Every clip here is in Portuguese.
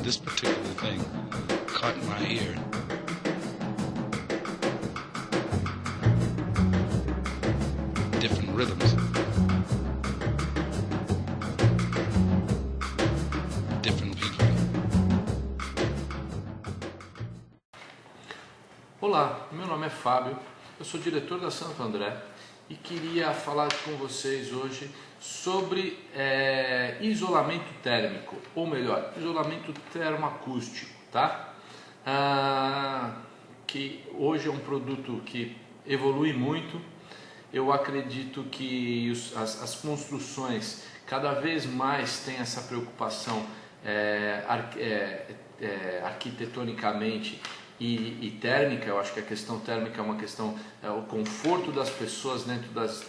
this particular thing caught my ear. Different rhythms. Different people. Olá, meu nome é Fábio, eu sou diretor da Santo André e queria falar com vocês hoje sobre isolamento térmico, ou melhor, isolamento termoacústico, tá? Que hoje é um produto que evolui muito. Eu acredito que as construções cada vez mais têm essa preocupação arquitetonicamente e térmica. Eu acho que a questão térmica é uma questão, o conforto das pessoas dentro das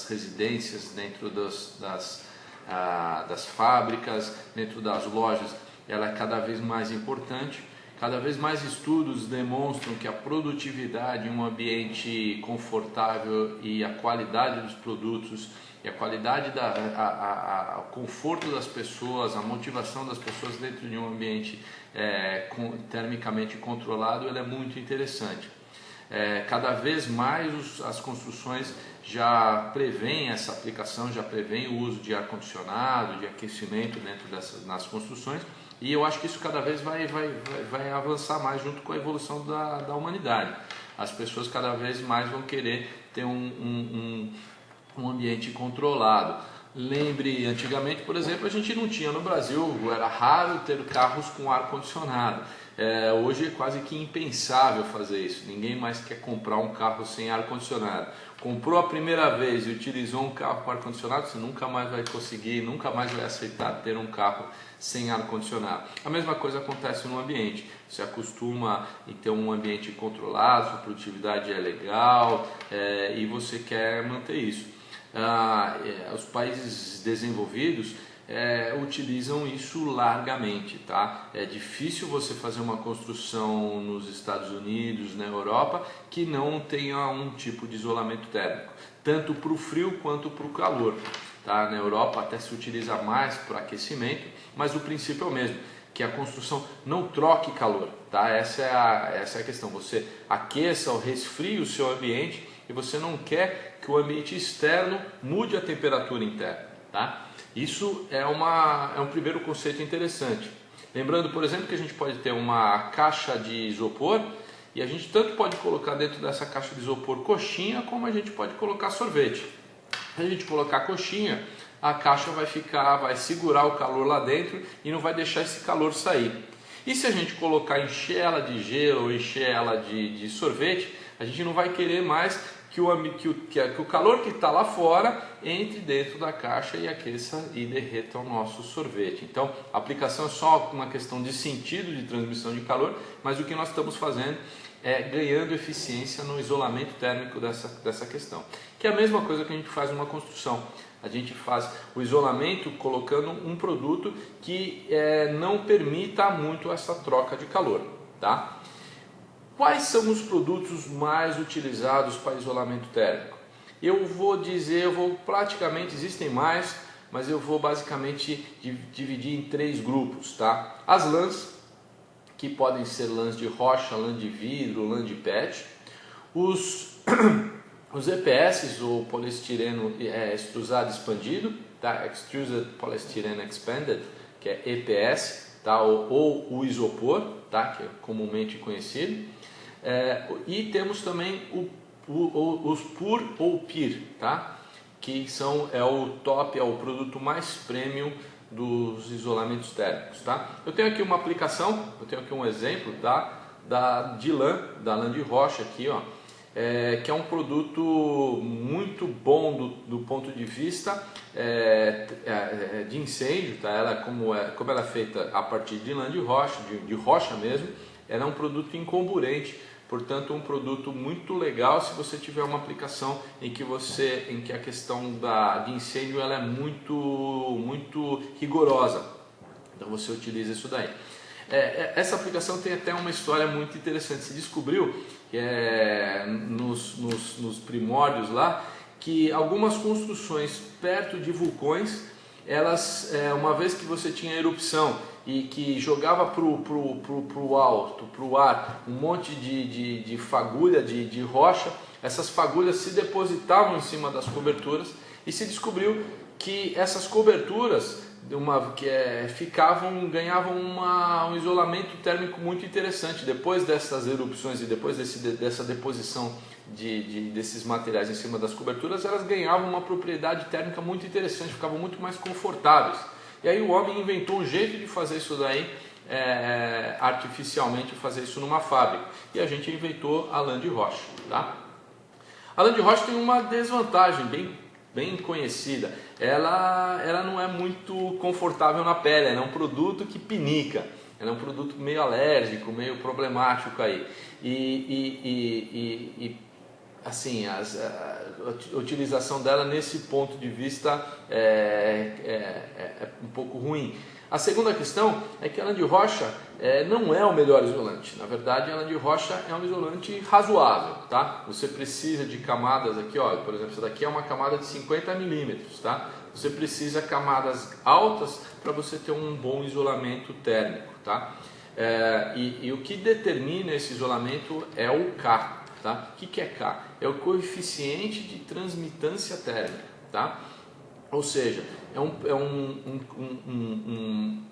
residências, dentro das fábricas, dentro das lojas, ela é cada vez mais importante. Cada vez mais estudos demonstram que a produtividade em um ambiente confortável e a qualidade dos produtos e a qualidade, o conforto das pessoas, a motivação das pessoas dentro de um ambiente termicamente controlado, ele é muito interessante. Cada vez mais as construções já prevêem essa aplicação, já prevêem o uso de ar-condicionado, de aquecimento dentro nas construções. E eu acho que isso cada vez vai avançar mais junto com a evolução da humanidade. As pessoas cada vez mais vão querer ter um ambiente controlado. Lembre, antigamente, por exemplo, a gente não tinha no Brasil, era raro ter carros com ar-condicionado. Hoje é quase que impensável fazer isso. Ninguém mais quer comprar um carro sem ar-condicionado. Comprou a primeira vez e utilizou um carro com ar-condicionado, você nunca mais vai conseguir, nunca mais vai aceitar ter um carro sem ar-condicionado. A mesma coisa acontece no ambiente. Você acostuma em ter um ambiente controlado, sua produtividade é legal e você quer manter isso. Os países desenvolvidos utilizam isso largamente, tá? É difícil você fazer uma construção nos Estados Unidos, na Europa, que não tenha um tipo de isolamento térmico, tanto para o frio quanto para o calor, tá? Na Europa até se utiliza mais para aquecimento, mas o princípio é o mesmo, que a construção não troque calor, tá? Essa é a questão. Você aqueça ou resfrie o seu ambiente e você não quer que o ambiente externo mude a temperatura interna, tá? Isso é um primeiro conceito interessante. Lembrando, por exemplo, que a gente pode ter uma caixa de isopor e a gente tanto pode colocar dentro dessa caixa de isopor coxinha, como a gente pode colocar sorvete. Se a gente colocar coxinha, a caixa vai segurar o calor lá dentro e não vai deixar esse calor sair. E se a gente encher ela de gelo ou encher ela de sorvete, a gente não vai querer mais que o calor que está lá fora entre dentro da caixa e aqueça e derreta o nosso sorvete. Então, a aplicação é só uma questão de sentido de transmissão de calor, mas o que nós estamos fazendo é ganhando eficiência no isolamento térmico dessa questão. Que é a mesma coisa que a gente faz numa construção. A gente faz o isolamento colocando um produto que não permita muito essa troca de calor, tá? Quais são os produtos mais utilizados para isolamento térmico? Praticamente existem mais, mas eu vou basicamente dividir em 3 grupos, tá? As lãs, que podem ser lãs de rocha, lã de vidro, lã de PET. Os EPS, ou poliestireno extrusado expandido, tá? Extruded Polystyrene Expanded, que é EPS, tá? ou o isopor, tá? Que é comumente conhecido. E temos também os PUR ou PIR, tá? Que é o top, é o produto mais premium dos isolamentos térmicos, tá? Eu tenho aqui uma aplicação, eu tenho aqui um exemplo, tá? da lã de rocha aqui, ó, que é um produto muito bom do ponto de vista de incêndio, tá? Como ela é feita a partir de lã de rocha mesmo, ela é um produto incomburente. Portanto, um produto muito legal se você tiver uma aplicação em que a questão de incêndio ela é muito rigorosa. Então você utiliza isso daí. Essa aplicação tem até uma história muito interessante. Se descobriu que nos primórdios lá que algumas construções perto de vulcões elas, uma vez que você tinha erupção e que jogava pro alto, pro ar, um monte de fagulha de rocha, essas fagulhas se depositavam em cima das coberturas e se descobriu que essas coberturas ganhavam um isolamento térmico muito interessante. Depois dessas erupções e depois dessa deposição desses materiais em cima das coberturas, elas ganhavam uma propriedade térmica muito interessante, ficavam muito mais confortáveis. E aí o homem inventou um jeito de fazer isso daí, artificialmente, fazer isso numa fábrica. E a gente inventou a lã de rocha. Tá? A lã de rocha tem uma desvantagem bem conhecida. Ela não é muito confortável na pele, ela é um produto que pinica, ela é um produto meio alérgico, meio problemático aí. Assim, a utilização dela nesse ponto de vista é um pouco ruim. A segunda questão é que a lã de rocha não é o melhor isolante. Na verdade, a lã de rocha é um isolante razoável, tá? Você precisa de camadas aqui, ó, por exemplo, essa daqui é uma camada de 50 milímetros, tá? Você precisa de camadas altas para você ter um bom isolamento térmico, tá? E o que determina esse isolamento é o K. Tá? O que é K? É o coeficiente de transmitância térmica, tá? Ou seja, é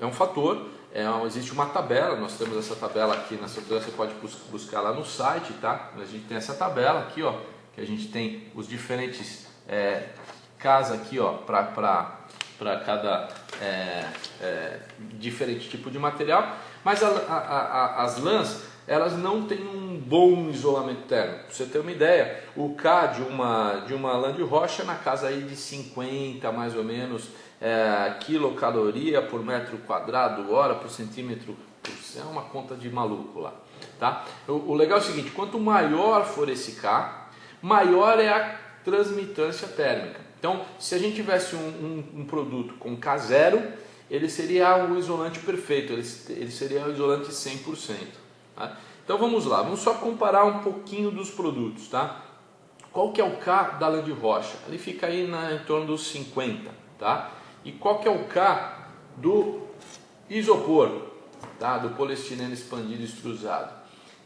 um fator, existe uma tabela, nós temos essa tabela aqui na software, você pode buscar lá no site, tá? A gente tem essa tabela aqui, ó, que a gente tem os diferentes Ks aqui, ó, para cada diferente tipo de material, mas as lãs, elas não têm um bom isolamento térmico. Para você ter uma ideia, o K de uma lã de rocha na casa aí de 50 mais ou menos quilocaloria por metro quadrado, hora por centímetro, é uma conta de maluco lá, tá? O legal é o seguinte, quanto maior for esse K, maior é a transmitância térmica. Então, se a gente tivesse um produto com K0, ele seria o isolante perfeito, ele seria o isolante 100%. Tá? Então vamos lá, vamos só comparar um pouquinho dos produtos. Tá? Qual que é o K da lã de rocha? Ele fica aí em torno dos 50. Tá? E qual que é o K do isopor, tá? Do poliestireno expandido extrusado?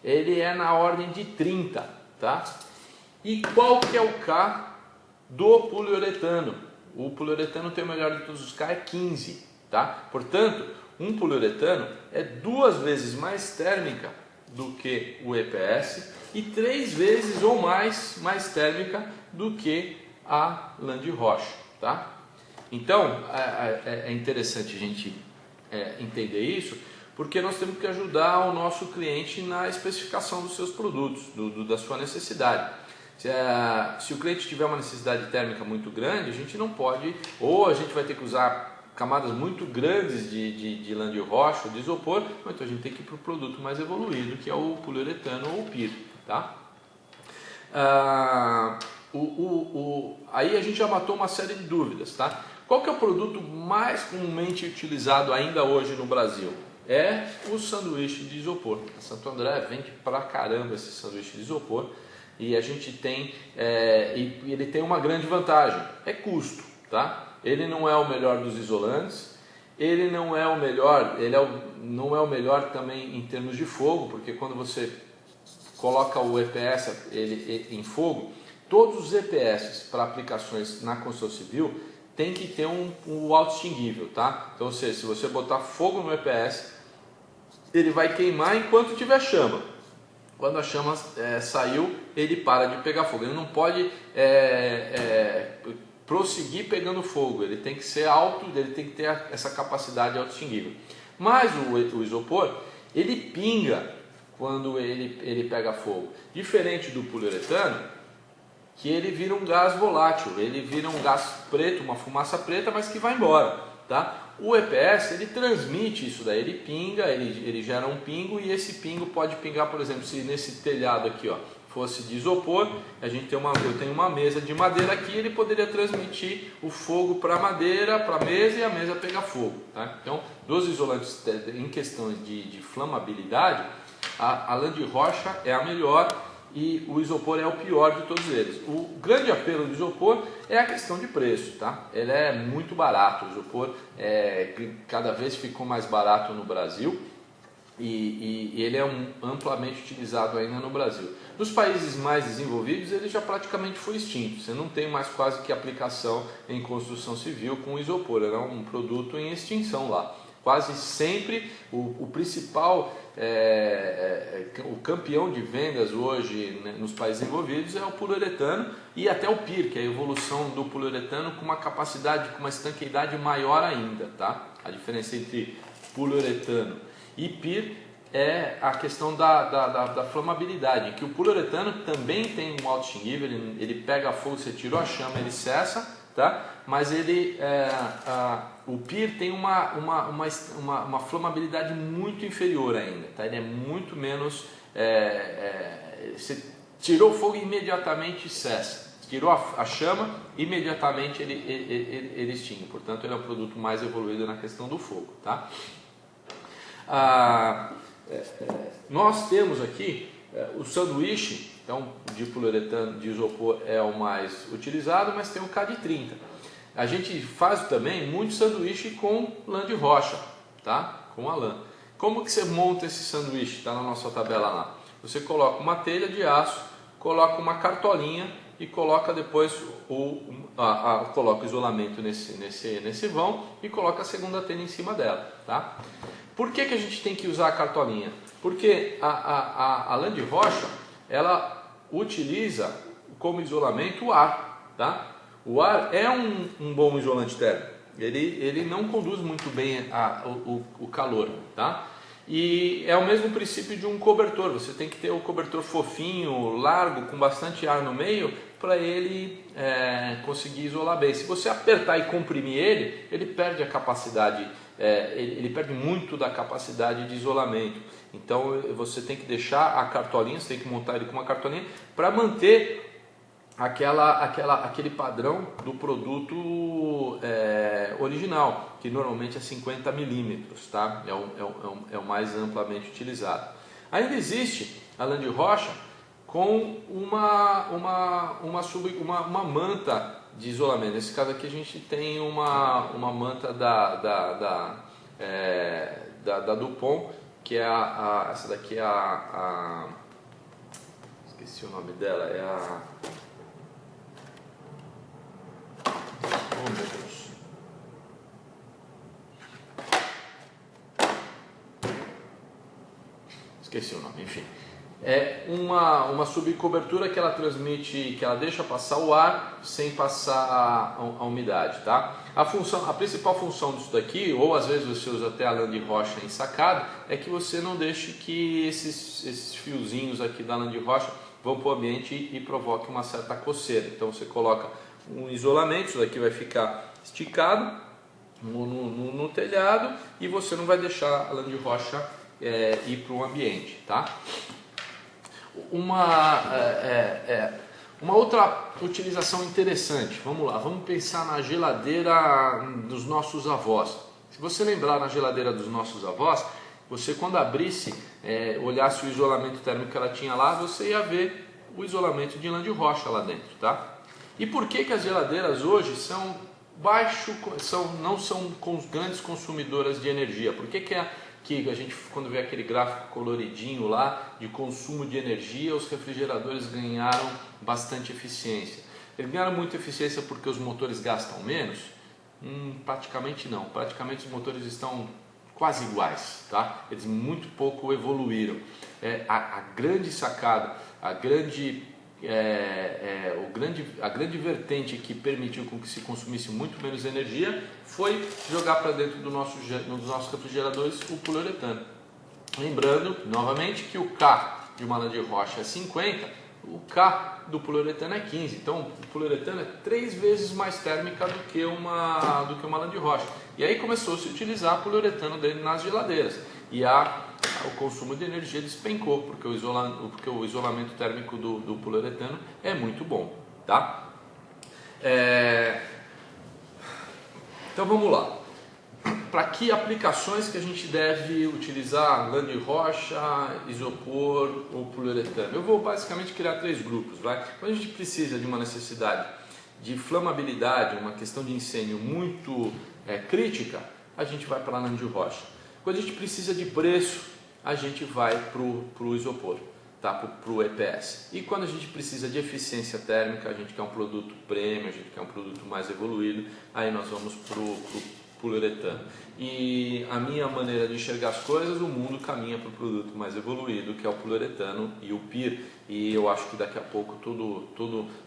Ele é na ordem de 30. Tá? E qual que é o K do poliuretano? O poliuretano tem o melhor de todos os K, é 15. Tá? Portanto, um poliuretano é 2 vezes mais térmica do que o EPS e 3 vezes ou mais térmica do que a lã de rocha. Tá? Então, é interessante a gente entender isso, porque nós temos que ajudar o nosso cliente na especificação dos seus produtos, da sua necessidade. Se o cliente tiver uma necessidade térmica muito grande, a gente não pode, ou a gente vai ter que usar camadas muito grandes de lã de rocha ou de isopor, então a gente tem que ir para o produto mais evoluído, que é o poliuretano ou o PIR. Tá? Aí a gente já matou uma série de dúvidas. Tá? Qual que é o produto mais comumente utilizado ainda hoje no Brasil? É o sanduíche de isopor. A Santo André vende pra caramba esse sanduíche de isopor e a gente tem, ele tem uma grande vantagem, é custo. Tá? Ele não é o melhor dos isolantes, ele não é o melhor, não é o melhor também em termos de fogo, porque quando você coloca o EPS em fogo, todos os EPS para aplicações na construção civil tem que ter um auto-extinguível, tá? Então, ou seja, se você botar fogo no EPS, ele vai queimar enquanto tiver chama. Quando a chama saiu, ele para de pegar fogo. Ele não pode prosseguir pegando fogo, ele tem que ser alto, ele tem que ter essa capacidade auto-extinguível. Mas o isopor, ele pinga quando ele pega fogo. Diferente do poliuretano, que ele vira um gás volátil, ele vira um gás preto, uma fumaça preta, mas que vai embora. Tá? O EPS, ele transmite isso daí, ele pinga, ele gera um pingo, e esse pingo pode pingar, por exemplo, se nesse telhado aqui, ó, fosse de isopor, eu tenho uma mesa de madeira aqui, ele poderia transmitir o fogo para a madeira, para a mesa, e a mesa pegar fogo. Tá? Então, dos isolantes em questão de flamabilidade, a lã de rocha é a melhor, e o isopor é o pior de todos eles. O grande apelo do isopor é a questão de preço, tá? Ele é muito barato, o isopor cada vez ficou mais barato no Brasil e ele é amplamente utilizado ainda no Brasil. Nos países mais desenvolvidos ele já praticamente foi extinto, você não tem mais quase que aplicação em construção civil com o isopor, ele é um produto em extinção lá. Quase sempre o principal, o campeão de vendas hoje, né, nos países desenvolvidos é o poliuretano e até o PIR, que é a evolução do poliuretano com uma capacidade, com uma estanqueidade maior ainda. Tá? A diferença entre poliuretano e PIR é a questão da flamabilidade, que o poliuretano também tem um alto extinguível, ele pega fogo, você tirou a chama, ele cessa, tá? Mas o PIR tem uma flamabilidade muito inferior ainda, tá? Ele é muito menos, você tirou o fogo e imediatamente cessa, tirou a chama, imediatamente ele extingue, portanto ele é um produto mais evoluído na questão do fogo, tá? Nós temos aqui o sanduíche, então de poliuretano, de isopor é o mais utilizado, mas tem o KD30. A gente faz também muito sanduíche com lã de rocha, tá? Com a lã. Como que você monta esse sanduíche? Está na nossa tabela lá. Você coloca uma telha de aço, coloca uma cartolinha e coloca depois coloca o isolamento nesse vão e coloca a segunda telha em cima dela, tá? Por que a gente tem que usar a cartolinha? Porque a lã de rocha, ela utiliza como isolamento o ar, tá? O ar é um bom isolante térmico, ele não conduz muito bem o calor, tá? E é o mesmo princípio de um cobertor, você tem que ter o cobertor fofinho, largo, com bastante ar no meio, para ele conseguir isolar bem. Se você apertar e comprimir ele perde a capacidade, ele perde muito da capacidade de isolamento. Então você tem que deixar a cartolinha, você tem que montar ele com uma cartolinha para manter aquele padrão do produto original, que normalmente é 50 milímetros, tá? É o mais amplamente utilizado. Ainda existe a lã de rocha com uma manta de isolamento. Nesse caso aqui a gente tem uma manta da Dupont, que é essa daqui é esqueci o nome dela, é a... Oh, meu Deus. Esqueci o nome, enfim. É uma subcobertura que ela transmite, que ela deixa passar o ar sem passar a umidade, tá? A principal função disso daqui, ou às vezes você usa até a lã de rocha ensacada, é que você não deixe que esses fiozinhos aqui da lã de rocha vão para o ambiente e provoque uma certa coceira. Então você coloca um isolamento, isso daqui vai ficar esticado no telhado e você não vai deixar a lã de rocha ir para o ambiente, tá? Uma outra utilização interessante, vamos lá, vamos pensar na geladeira dos nossos avós. Se você lembrar na geladeira dos nossos avós, você quando abrisse, olhasse o isolamento térmico que ela tinha lá, você ia ver o isolamento de lã de rocha lá dentro, tá? E por que as geladeiras hoje não são grandes consumidoras de energia? Por que a gente, quando vê aquele gráfico coloridinho lá de consumo de energia, os refrigeradores ganharam bastante eficiência? Eles ganharam muita eficiência porque os motores gastam menos? Praticamente não. Praticamente os motores estão quase iguais, tá? Eles muito pouco evoluíram. A grande sacada, a grande vertente que permitiu com que se consumisse muito menos energia foi jogar para dentro dos nossos refrigeradores o poliuretano. Lembrando, novamente, que o K de uma lã de rocha é 50, o K do poliuretano é 15. Então, o poliuretano é 3 vezes mais térmica do que uma lã de rocha. E aí começou a se utilizar poliuretano dele nas geladeiras. E o consumo de energia despencou, porque o isolamento térmico do poliuretano é muito bom, tá? Então vamos lá. para que aplicações que a gente deve utilizar lã de rocha, isopor ou poliuretano? Eu vou basicamente criar 3 grupos. Vai? Quando a gente precisa de uma necessidade de flamabilidade, uma questão de incêndio muito crítica, a gente vai para a lã de rocha. Quando a gente precisa de preço, a gente vai para o isopor, tá? Para o EPS. E quando a gente precisa de eficiência térmica, a gente quer um produto premium, a gente quer um produto mais evoluído, aí nós vamos para o poliuretano. E a minha maneira de enxergar as coisas, o mundo caminha para o produto mais evoluído, que é o poliuretano e o PIR. E eu acho que daqui a pouco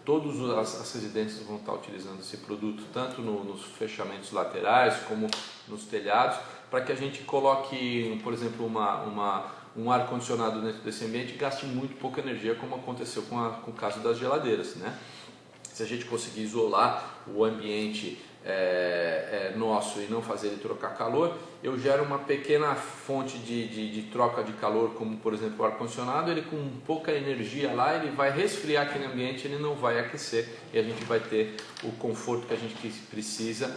todas as residências vão estar utilizando esse produto, tanto nos fechamentos laterais como nos telhados, para que a gente coloque, por exemplo, um ar-condicionado dentro desse ambiente e gaste muito pouca energia, como aconteceu com o caso das geladeiras, né? Se a gente conseguir isolar o ambiente nosso e não fazer ele trocar calor, eu gero uma pequena fonte de troca de calor, como por exemplo o ar-condicionado. Ele com pouca energia lá, ele vai resfriar aquele ambiente, ele não vai aquecer e a gente vai ter o conforto que a gente precisa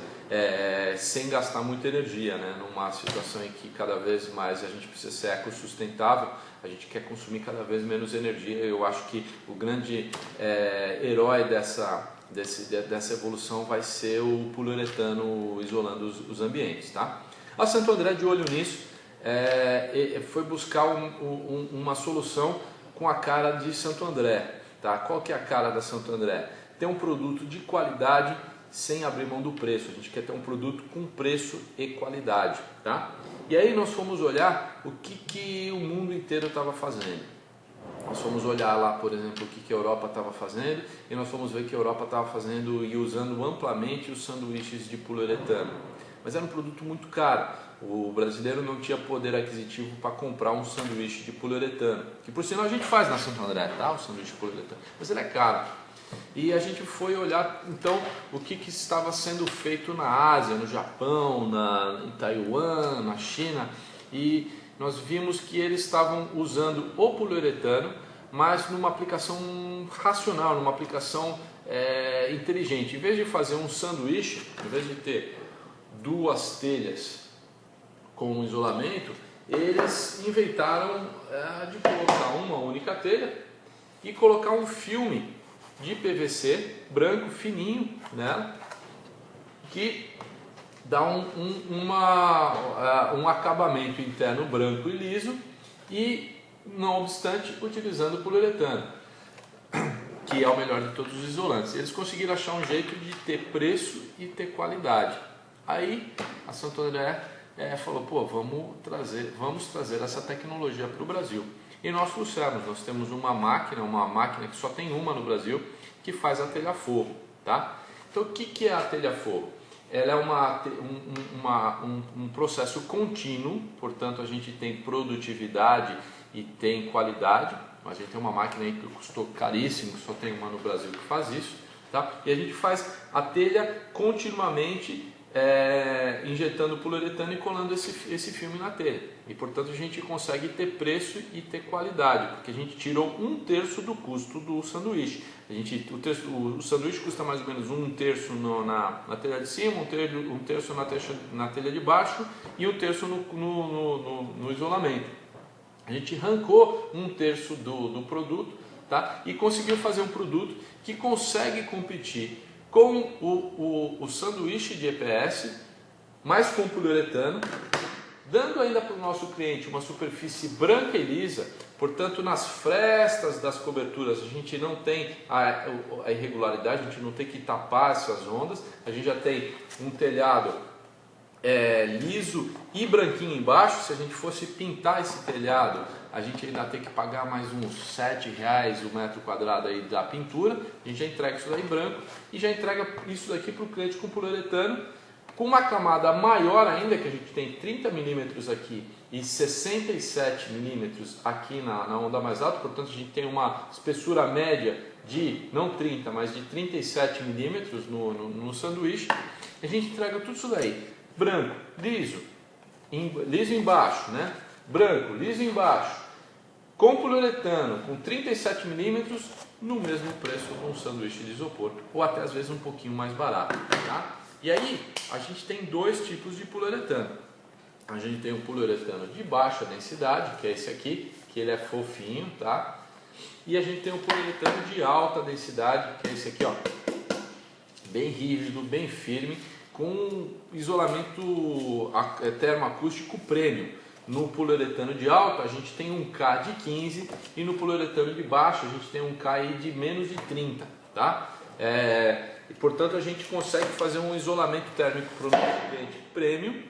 sem gastar muita energia, né? Numa situação em que cada vez mais a gente precisa ser ecossustentável, a gente quer consumir cada vez menos energia. Eu acho que o grande herói dessa evolução vai ser o poliuretano isolando os ambientes, tá? A Santo André, de olho nisso, foi buscar uma solução com a cara de Santo André, tá? Qual que é a cara da Santo André? Ter um produto de qualidade sem abrir mão do preço. A gente quer ter um produto com preço e qualidade, tá? E aí nós fomos olhar o que o mundo inteiro estava fazendo. Nós fomos olhar lá, por exemplo, o que a Europa estava fazendo, e nós fomos ver que a Europa estava fazendo e usando amplamente os sanduíches de poliuretano. Mas era um produto muito caro. O brasileiro não tinha poder aquisitivo para comprar um sanduíche de poliuretano, que por sinal a gente faz na Santo André, tá? O sanduíche de poliuretano, mas ele é caro. E a gente foi olhar então o que estava sendo feito na Ásia, no Japão, em Taiwan, na China, e nós vimos que eles estavam usando o poliuretano, mas numa aplicação racional, numa aplicação inteligente. Em vez de fazer um sanduíche, em vez de ter 2 telhas com isolamento, eles inventaram de colocar uma única telha e colocar um filme de PVC branco fininho nela, que dá um acabamento interno branco e liso, e não obstante utilizando poliuretano, que é o melhor de todos os isolantes. Eles conseguiram achar um jeito de ter preço e ter qualidade. Aí a Santo André falou, pô, vamos trazer essa tecnologia para o Brasil. E nós trouxemos, nós temos uma máquina que só tem uma no Brasil, que faz a telha-forro, tá? Então o que é a telha-forro? Ela é um processo contínuo, portanto a gente tem produtividade e tem qualidade. A gente tem uma máquina aí que custou caríssimo, só tem uma no Brasil que faz isso, tá? E a gente faz a telha continuamente injetando poliuretano e colando esse filme na telha. E portanto a gente consegue ter preço e ter qualidade, porque a gente tirou 1/3 do custo do sanduíche. O sanduíche custa mais ou menos 1/3 na telha de cima, 1/3 na telha de baixo e 1/3 no isolamento. A gente arrancou 1/3 do produto, tá? E conseguiu fazer um produto que consegue competir com o sanduíche de EPS, mas com poliuretano, dando ainda para o nosso cliente uma superfície branca e lisa. Portanto, nas frestas das coberturas a gente não tem a irregularidade, a gente não tem que tapar essas ondas, a gente já tem um telhado liso e branquinho embaixo. Se a gente fosse pintar esse telhado, a gente ainda tem que pagar mais uns R$7 o metro quadrado aí da pintura. A gente já entrega isso daí branco e já entrega isso daqui para o cliente com poliuretano, com uma camada maior ainda, que a gente tem 30 milímetros aqui e 67 milímetros aqui na onda mais alta. Portanto, a gente tem uma espessura média de, não 30, mas de 37 milímetros no sanduíche. A gente entrega tudo isso daí, branco, liso embaixo, né? Branco, liso embaixo, com poliuretano, com 37 milímetros, no mesmo preço de um sanduíche de isopor, ou até às vezes um pouquinho mais barato, tá? E aí a gente tem dois tipos de poliuretano. A gente tem o poliuretano de baixa densidade, que é esse aqui, que ele é fofinho, tá? E a gente tem o poliuretano de alta densidade, que é esse aqui, ó, bem rígido, bem firme, com isolamento termoacústico premium. No poliuretano de alta a gente tem um K de 15 e no poliuretano de baixo a gente tem um K aí de menos de 30, tá? E portanto a gente consegue fazer um isolamento térmico para o nosso cliente premium.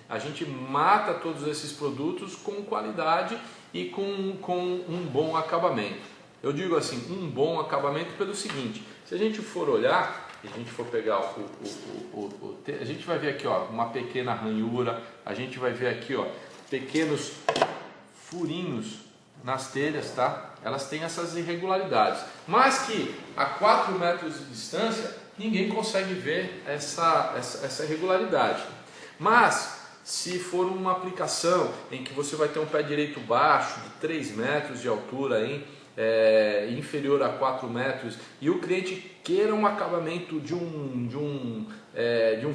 A gente mata todos esses produtos com qualidade e com um bom acabamento. Eu digo assim, um bom acabamento pelo seguinte: se a gente for olhar, se a gente for pegar a gente vai ver aqui, ó, uma pequena ranhura, a gente vai ver aqui, ó, pequenos furinhos nas telhas, tá? Elas têm essas irregularidades, mas que a 4 metros de distância ninguém consegue ver essa irregularidade. Mas se for uma aplicação em que você vai ter um pé direito baixo de 3 metros de altura, inferior a 4 metros, e o cliente queira um acabamento de um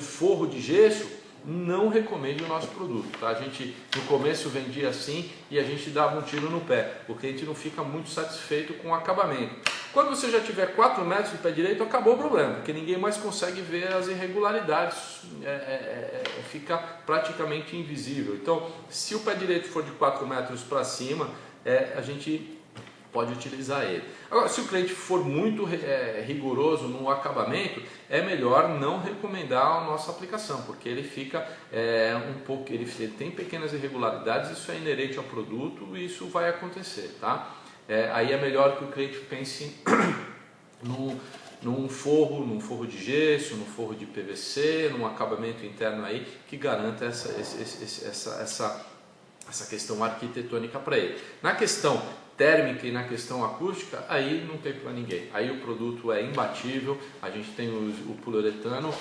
forro de gesso, não recomendo o nosso produto, tá? A gente no começo vendia assim e a gente dava um tiro no pé. O cliente não fica muito satisfeito com o acabamento. Quando você já tiver 4 metros de pé direito, acabou o problema, porque ninguém mais consegue ver as irregularidades, fica praticamente invisível. Então, se o pé direito for de 4 metros para cima, a gente pode utilizar ele. Agora, se o cliente for muito rigoroso no acabamento, é melhor não recomendar a nossa aplicação, porque ele fica ele tem pequenas irregularidades, isso é inerente ao produto e isso vai acontecer, tá? Aí é melhor que o cliente pense num forro de gesso, num forro de PVC, num acabamento interno aí que garanta essa questão arquitetônica para ele. Na questão térmica e na questão acústica, aí não tem para ninguém. Aí o produto é imbatível, a gente tem o poliuretano,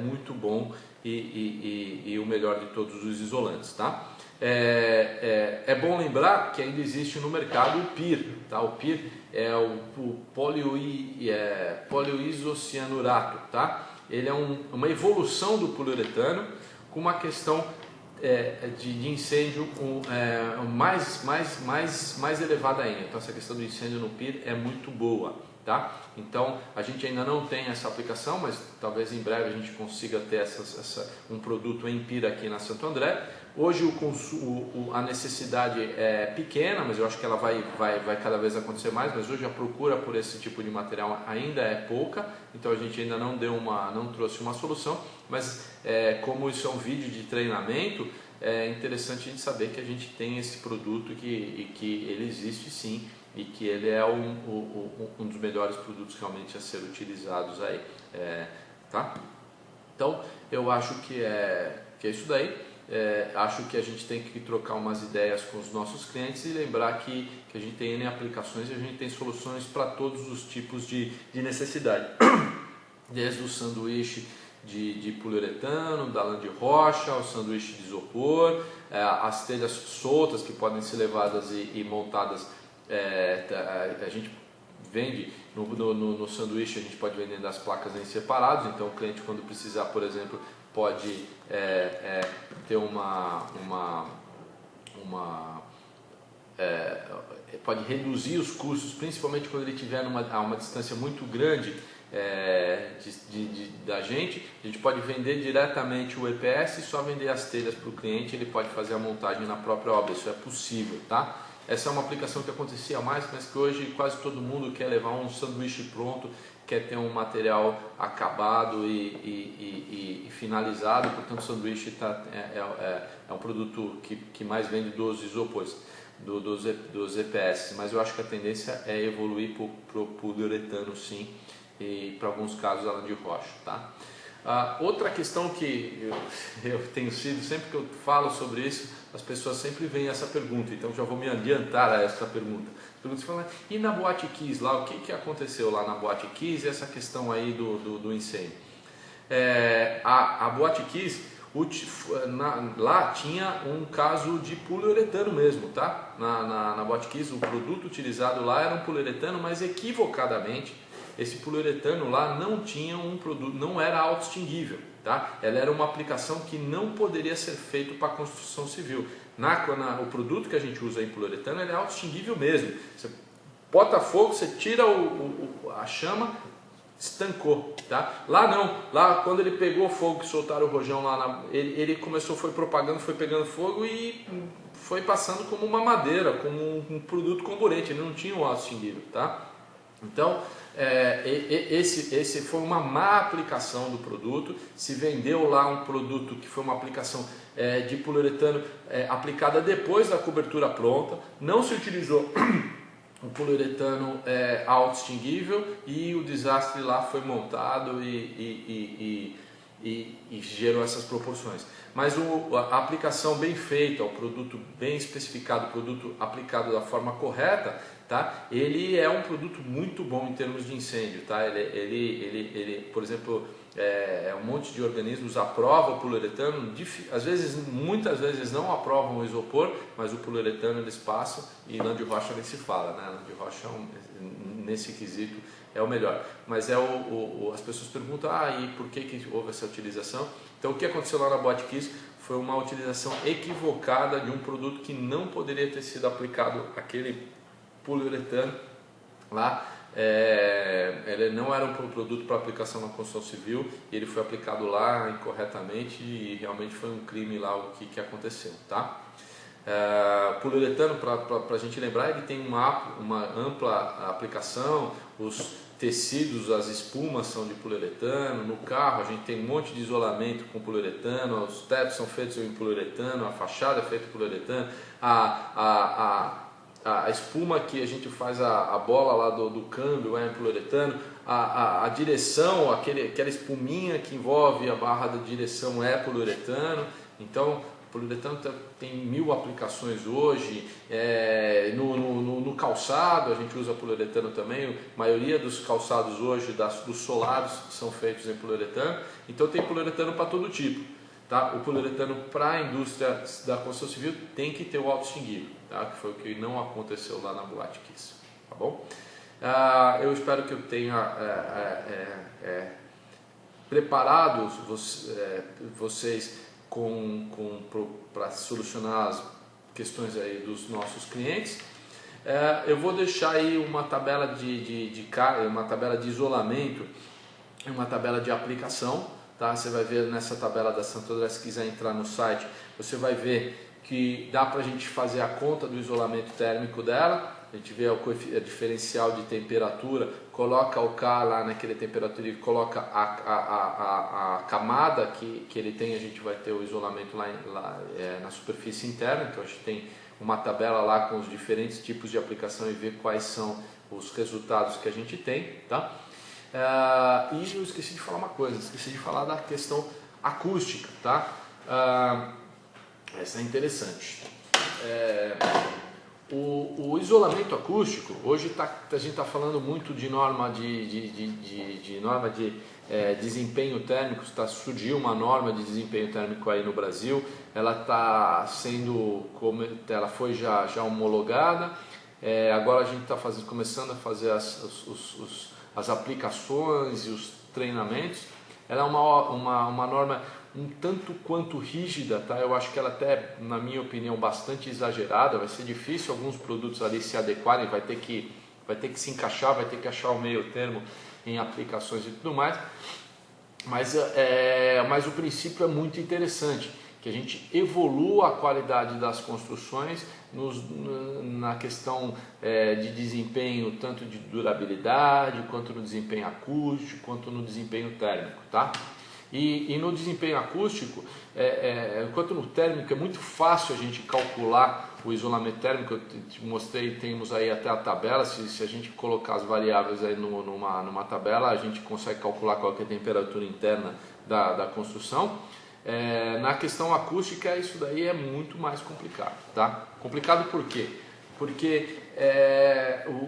muito bom e o melhor de todos os isolantes, tá? É bom lembrar que ainda existe no mercado o PIR, tá? O PIR é o polioisocianurato, tá? Ele é uma evolução do poliuretano com uma questão de incêndio mais elevada ainda. Então essa questão do incêndio no PIR é muito boa, tá? Então a gente ainda não tem essa aplicação, mas talvez em breve a gente consiga ter um produto em PIR aqui na Santo André. Hoje a necessidade é pequena, mas eu acho que ela vai cada vez acontecer mais, mas hoje a procura por esse tipo de material ainda é pouca, então a gente ainda não trouxe uma solução, mas como isso é um vídeo de treinamento, é interessante a gente saber que a gente tem esse produto e que ele existe sim, e que ele é um dos melhores produtos realmente a ser utilizados aí, tá? Então eu acho que é isso daí. Acho que a gente tem que trocar umas ideias com os nossos clientes e lembrar que a gente tem N aplicações e a gente tem soluções para todos os tipos de necessidade, desde o sanduíche de poliuretano, da lã de rocha, o sanduíche de isopor, as telhas soltas que podem ser levadas e montadas. A gente vende no sanduíche, a gente pode vender das placas em separados, então o cliente, quando precisar, por exemplo, pode ter pode reduzir os custos, principalmente quando ele estiver a uma distância muito grande da gente. A gente pode vender diretamente o EPS e só vender as telhas para o cliente, ele pode fazer a montagem na própria obra, isso é possível, tá? Essa é uma aplicação que acontecia mais, mas que hoje quase todo mundo quer levar um sanduíche pronto, quer ter um material acabado e finalizado, portanto o sanduíche é um produto que mais vende dos isopores, dos EPS, mas eu acho que a tendência é evoluir para o poliuretano sim, e para alguns casos a lã de rocha, tá? Outra questão que eu tenho sido, sempre que eu falo sobre isso, as pessoas sempre vêm essa pergunta, então já vou me adiantar a essa pergunta. Você fala, e na Boate Kiss lá, o que aconteceu lá na Boate Kiss e essa questão aí do incêndio? A Boate Kiss, lá tinha um caso de poliuretano mesmo, tá? Na Boate Kiss, o produto utilizado lá era um poliuretano, mas equivocadamente esse poliuretano lá não tinha um produto, não era autoextinguível, tá? Ela era uma aplicação que não poderia ser feito para construção civil. O produto que a gente usa em poliuretano, ele é autoextinguível mesmo. Você bota fogo, você tira a chama, estancou, tá? Lá não, lá quando ele pegou fogo, que soltaram o rojão lá, ele começou, foi propagando, foi pegando fogo e foi passando como uma madeira, como um produto comburente, ele não tinha um autoextinguível, tá? Então, esse foi uma má aplicação do produto. Se vendeu lá um produto que foi uma aplicação de poliuretano aplicada depois da cobertura pronta, não se utilizou o poliuretano autoextinguível e o desastre lá foi montado e gerou essas proporções. Mas a aplicação bem feita, o produto bem especificado, o produto aplicado da forma correta, tá? Ele é um produto muito bom em termos de incêndio, tá? Ele por exemplo, um monte de organismos aprovam o poliuretano, muitas vezes não aprovam o isopor, mas o poliuretano eles passam, e lã de rocha nem se fala, né? Lã de rocha nesse quesito é o melhor. Mas as pessoas perguntam, e por que houve essa utilização? Então o que aconteceu lá na Botkiss foi uma utilização equivocada de um produto que não poderia ter sido aplicado aquele poliuretano lá. Ele não era um produto para aplicação na construção civil, ele foi aplicado lá incorretamente e realmente foi um crime lá o que aconteceu, tá? Poliuretano, para a gente lembrar, ele tem uma ampla aplicação. Os tecidos, as espumas são de poliuretano. No carro a gente tem um monte de isolamento com poliuretano, os tetos são feitos em poliuretano, a fachada é feita em poliuretano, a espuma que a gente faz a bola lá do câmbio é em poliuretano, a direção, aquela espuminha que envolve a barra da direção é poliuretano. Então o poliuretano tem 1000 aplicações hoje. No calçado a gente usa poliuretano também. A maioria dos calçados hoje, dos solados, são feitos em poliuretano. Então tem poliuretano para todo tipo, tá? O poliuretano para a indústria da construção civil tem que ter o autoextinguível, tá? Que foi o que não aconteceu lá na Botkiss, tá bom? Eu espero que eu tenha preparado vocês para solucionar as questões aí dos nossos clientes. Eu vou deixar aí uma tabela uma tabela de isolamento e uma tabela de aplicação, tá? Você vai ver nessa tabela da Santo André, se quiser entrar no site, você vai ver que dá para a gente fazer a conta do isolamento térmico dela. A gente vê o diferencial de temperatura, coloca o K lá naquele temperatura e coloca a camada que ele tem. A gente vai ter o isolamento lá na superfície interna. Então a gente tem uma tabela lá com os diferentes tipos de aplicação e ver quais são os resultados que a gente tem, tá? E eu esqueci de falar uma coisa, esqueci de falar da questão acústica, tá? Essa é interessante. O isolamento acústico, hoje a gente está falando muito de norma de desempenho térmico. Surgiu uma norma de desempenho térmico aí no Brasil. Ela está sendo, ela foi já homologada. Agora a gente está começando a fazer as aplicações e os treinamentos. Ela é uma norma um tanto quanto rígida, tá? Eu acho que ela até, na minha opinião, bastante exagerada. Vai ser difícil alguns produtos ali se adequarem, vai ter que se encaixar, vai ter que achar o meio termo em aplicações e tudo mais. Mas o princípio é muito interessante, que a gente evolua a qualidade das construções na questão de desempenho, tanto de durabilidade, quanto no desempenho acústico, quanto no desempenho térmico, tá? E no desempenho acústico, enquanto no térmico é muito fácil a gente calcular o isolamento térmico. Eu te mostrei, temos aí até a tabela. Se a gente colocar as variáveis aí numa tabela, a gente consegue calcular qual que é a temperatura interna da construção. Na questão acústica, isso daí é muito mais complicado, tá? Complicado por quê? Porque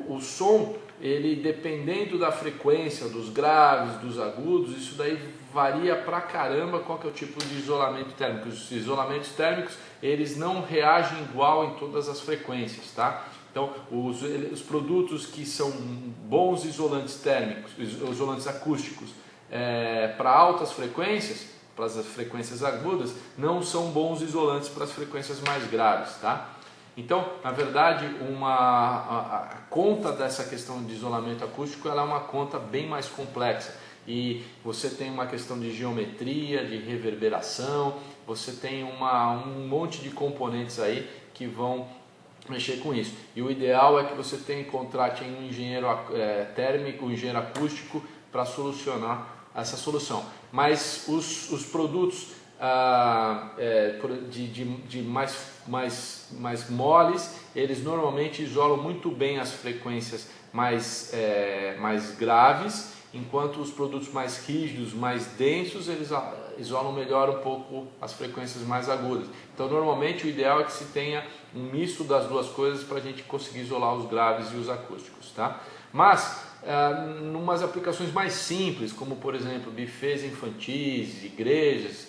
o som, ele, dependendo da frequência, dos graves, dos agudos, isso daí varia pra caramba qual que é o tipo de isolamento térmico. Os isolamentos térmicos, eles não reagem igual em todas as frequências, tá? Então, os produtos que são bons isolantes térmicos, isolantes acústicos, para altas frequências, para as frequências agudas, não são bons isolantes para as frequências mais graves, tá? Então, na verdade, a conta dessa questão de isolamento acústico ela é uma conta bem mais complexa. E você tem uma questão de geometria, de reverberação, você tem um monte de componentes aí que vão mexer com isso. E o ideal é que você contrate um engenheiro térmico, um engenheiro acústico para solucionar essa solução. Mas os produtos de mais moles, eles normalmente isolam muito bem as frequências mais graves, enquanto os produtos mais rígidos, mais densos, eles isolam melhor um pouco as frequências mais agudas. Então, normalmente, o ideal é que se tenha um misto das duas coisas para a gente conseguir isolar os graves e os acústicos, tá? Mas, em umas aplicações mais simples, como, por exemplo, bufês infantis, igrejas,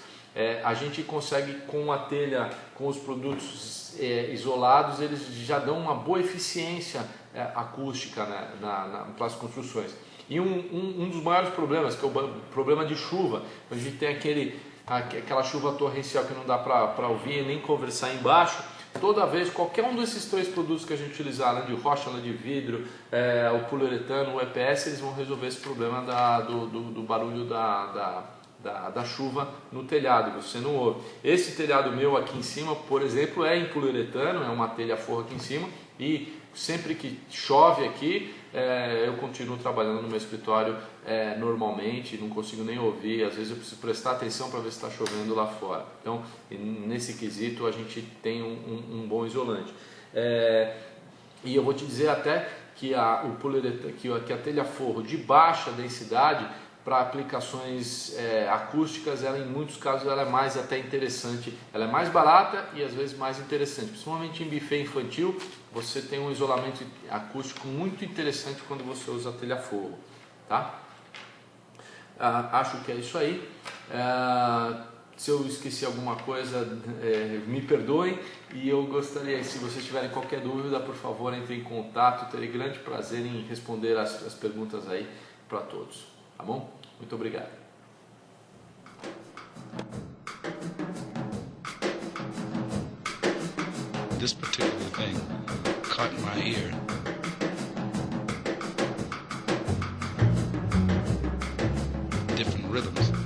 a gente consegue, com a telha, com os produtos isolados, eles já dão uma boa eficiência acústica, né, para as construções. E um dos maiores problemas, que é o problema de chuva, a gente tem aquela chuva torrencial que não dá para ouvir nem conversar embaixo. Toda vez, qualquer um desses três produtos que a gente utilizar, lã de rocha, lã de vidro, o poliuretano, o EPS, eles vão resolver esse problema do barulho da chuva no telhado, você não ouve. Esse telhado meu aqui em cima, por exemplo, é em poliuretano, é uma telha forro aqui em cima, e sempre que chove aqui, eu continuo trabalhando no meu escritório normalmente, não consigo nem ouvir, às vezes eu preciso prestar atenção para ver se está chovendo lá fora. Então, nesse quesito, a gente tem um bom isolante. E eu vou te dizer até que a telha forro de baixa densidade, para aplicações acústicas, ela em muitos casos ela é mais até interessante, ela é mais barata e às vezes mais interessante, principalmente em buffet infantil. Você tem um isolamento acústico muito interessante quando você usa a telha forro, tá? Acho que é isso aí. Se eu esqueci alguma coisa, me perdoem, e eu gostaria, se vocês tiverem qualquer dúvida, por favor, entre em contato, terei grande prazer em responder as perguntas aí para todos, tá bom? Muito obrigado. This particular thing caught my ear. Different rhythms.